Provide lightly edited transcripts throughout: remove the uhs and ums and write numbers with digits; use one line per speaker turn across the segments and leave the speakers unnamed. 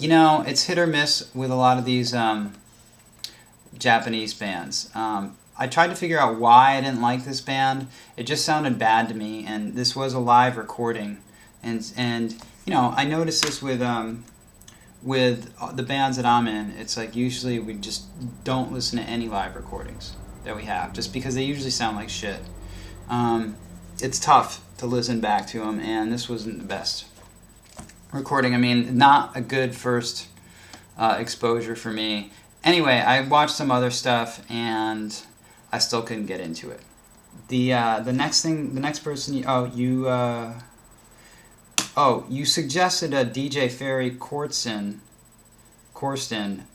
You know, it's hit or miss with a lot of these Japanese bands. I tried to figure out why I didn't like this band. It just sounded bad to me, and this was a live recording. And you know, I noticed this with the bands that I'm in. It's like usually we just don't listen to any live recordings that we have, just because they usually sound like shit. It's tough to listen back to them, and this wasn't the best recording. I mean, not a good first exposure for me. Anyway, I watched some other stuff, and I still couldn't get into it. The next person, you suggested a DJ Ferry Corsten,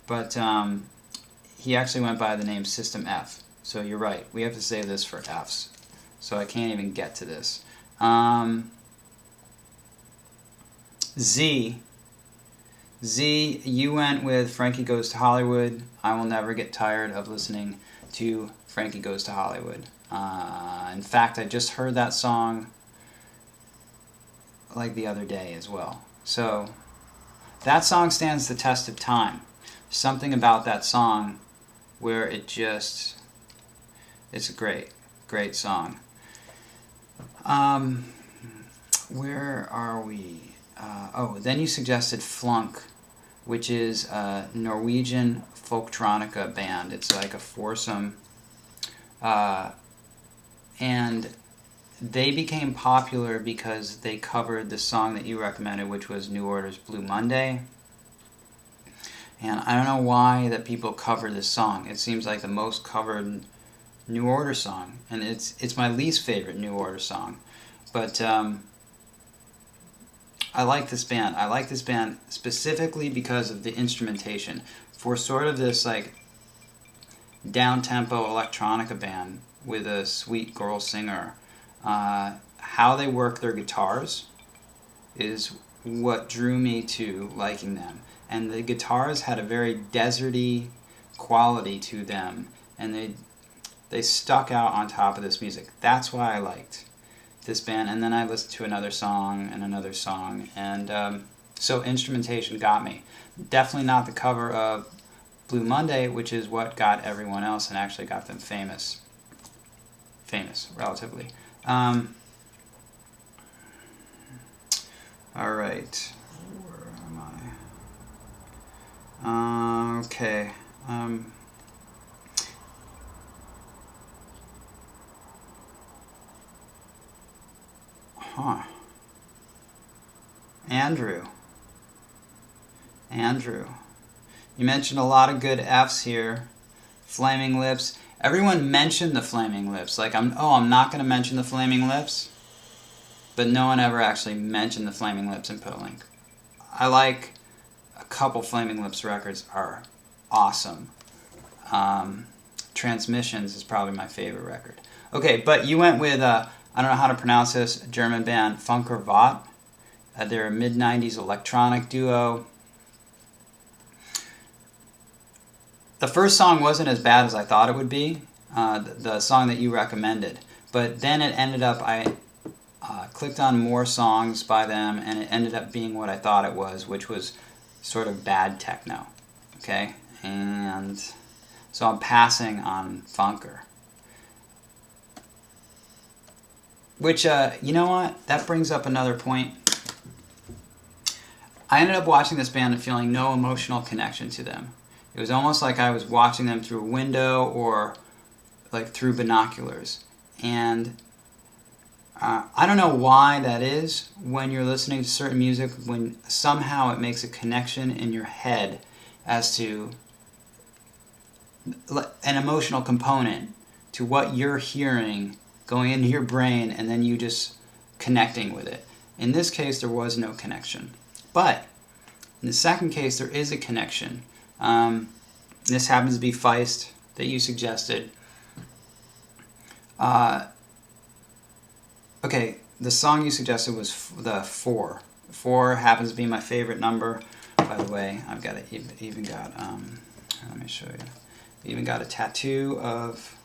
but he actually went by the name System F. So you're right. We have to save this for Fs. So I can't even get to this. Z, you went with Frankie Goes to Hollywood. I will never get tired of listening to Frankie Goes to Hollywood. In fact, I just heard that song like the other day as well. So that song stands the test of time. Something about that song where it's a great song. Where are we? Then you suggested Flunk, which is a Norwegian folktronica band. It's like a foursome. And they became popular because they covered the song that you recommended, which was New Order's Blue Monday. And I don't know why that people cover this song. It seems like the most covered New Order song, and it's my least favorite New Order song. But I like this band. I like this band specifically because of the instrumentation. For sort of this like down-tempo electronica band with a sweet girl singer, how they work their guitars is what drew me to liking them. And the guitars had a very deserty quality to them, and they stuck out on top of this music. That's why I liked this band. And then I listened to another song, and so instrumentation got me. Definitely not the cover of Blue Monday, which is what got everyone else and actually got them famous, relatively. All right, where am I? Okay. Andrew. You mentioned a lot of good Fs here. Flaming Lips. Everyone mentioned the Flaming Lips. Like, I'm not going to mention the Flaming Lips. But no one ever actually mentioned the Flaming Lips and put a link. I like a couple Flaming Lips records are awesome. Transmissions is probably my favorite record. Okay, but you went with, I don't know how to pronounce this, German band Funker Vott. They're a mid-90s electronic duo. The first song wasn't as bad as I thought it would be, the song that you recommended. But then it ended up, I clicked on more songs by them, and it ended up being what I thought it was, which was sort of bad techno. Okay? And so I'm passing on Funker. Which, you know what? That brings up another point. I ended up watching this band and feeling no emotional connection to them. It was almost like I was watching them through a window or like through binoculars. And I don't know why that is when you're listening to certain music, when somehow it makes a connection in your head as to an emotional component to what you're hearing going into your brain, and then you just connecting with it. In this case, there was no connection. But in the second case, there is a connection. This happens to be Feist that you suggested. Okay, the song you suggested was the 4. 4 happens to be my favorite number. By the way, I've got even got let me show you. Even got a tattoo of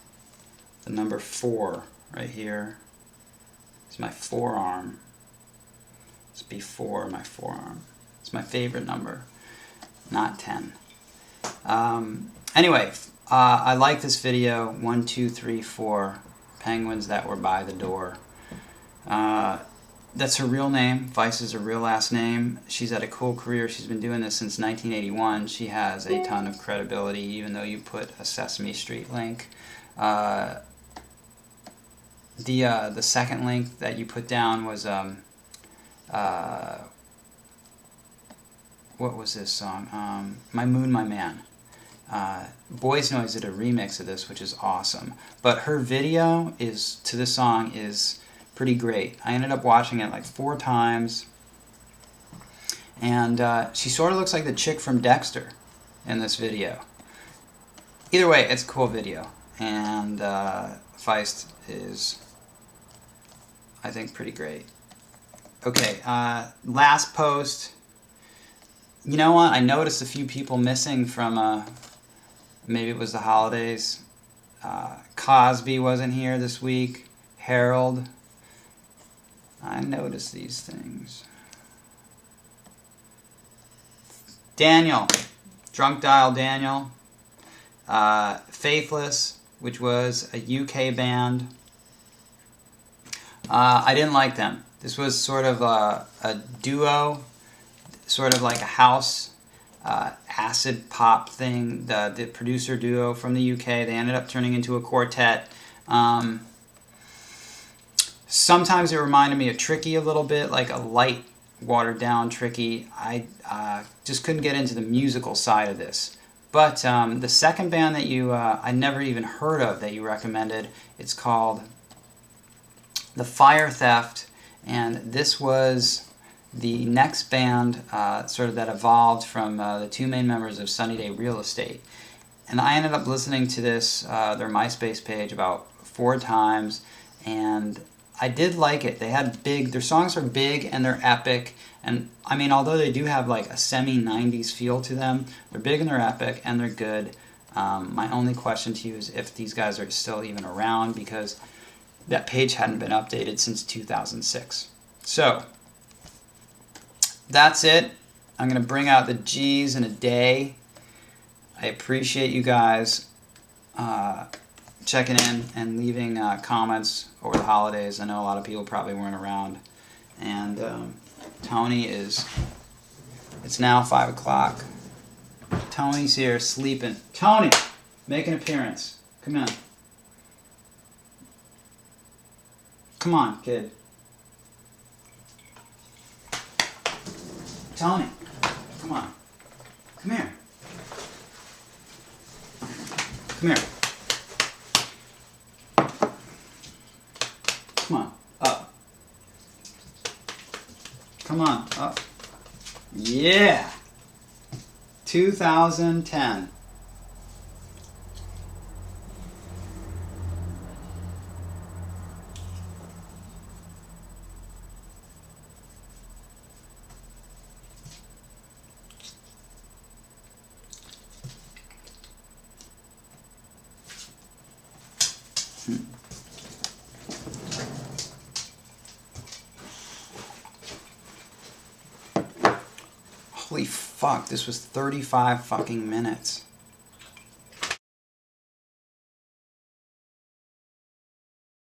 the number 4 right here. It's my forearm. It's before my forearm. It's my favorite number. not 10. Anyway, I like this video. 1, 2, 3, 4 penguins that were by the door. That's her real name. Vice is her real last name. She's had a cool career. She's been doing this since 1981. She has a ton of credibility, even though you put a Sesame Street link. The second link that you put down was what was this song? My Moon, My Man. Boys Noise did a remix of this, which is awesome. But her video to this song is pretty great. I ended up watching it like 4 times. And she sort of looks like the chick from Dexter in this video. Either way, it's a cool video. And Feist is, I think, pretty great. Okay, last post. You know what? I noticed a few people missing from, maybe it was the holidays. Cosby wasn't here this week. Harold. I noticed these things. Daniel. Drunk Dial Daniel. Faithless, which was a UK band. I didn't like them. This was sort of a duo, sort of like a house acid pop thing. The producer duo from the UK. They ended up turning into a quartet. Sometimes it reminded me of Tricky a little bit, like a light, watered down Tricky. I just couldn't get into the musical side of this. But the second band that I never even heard of that you recommended, it's called The Fire Theft, and this was the next band sort of that evolved from the 2 main members of Sunny Day Real Estate. And I ended up listening to this, their MySpace page, about 4 times, and I did like it. They had their songs are big and they're epic, and I mean, although they do have like a semi-90s feel to them, they're big and they're epic and they're good. My only question to you is if these guys are still even around, because that page hadn't been updated since 2006. So, that's it. I'm going to bring out the G's in a day. I appreciate you guys checking in and leaving comments over the holidays. I know a lot of people probably weren't around. And Tony it's now 5 o'clock. Tony's here sleeping. Tony, make an appearance. Come on. Come on, kid. Tony, come on. Come here. Come here. Come on, up. Come on, up. Yeah! 2010. Holy fuck, this was 35 fucking minutes.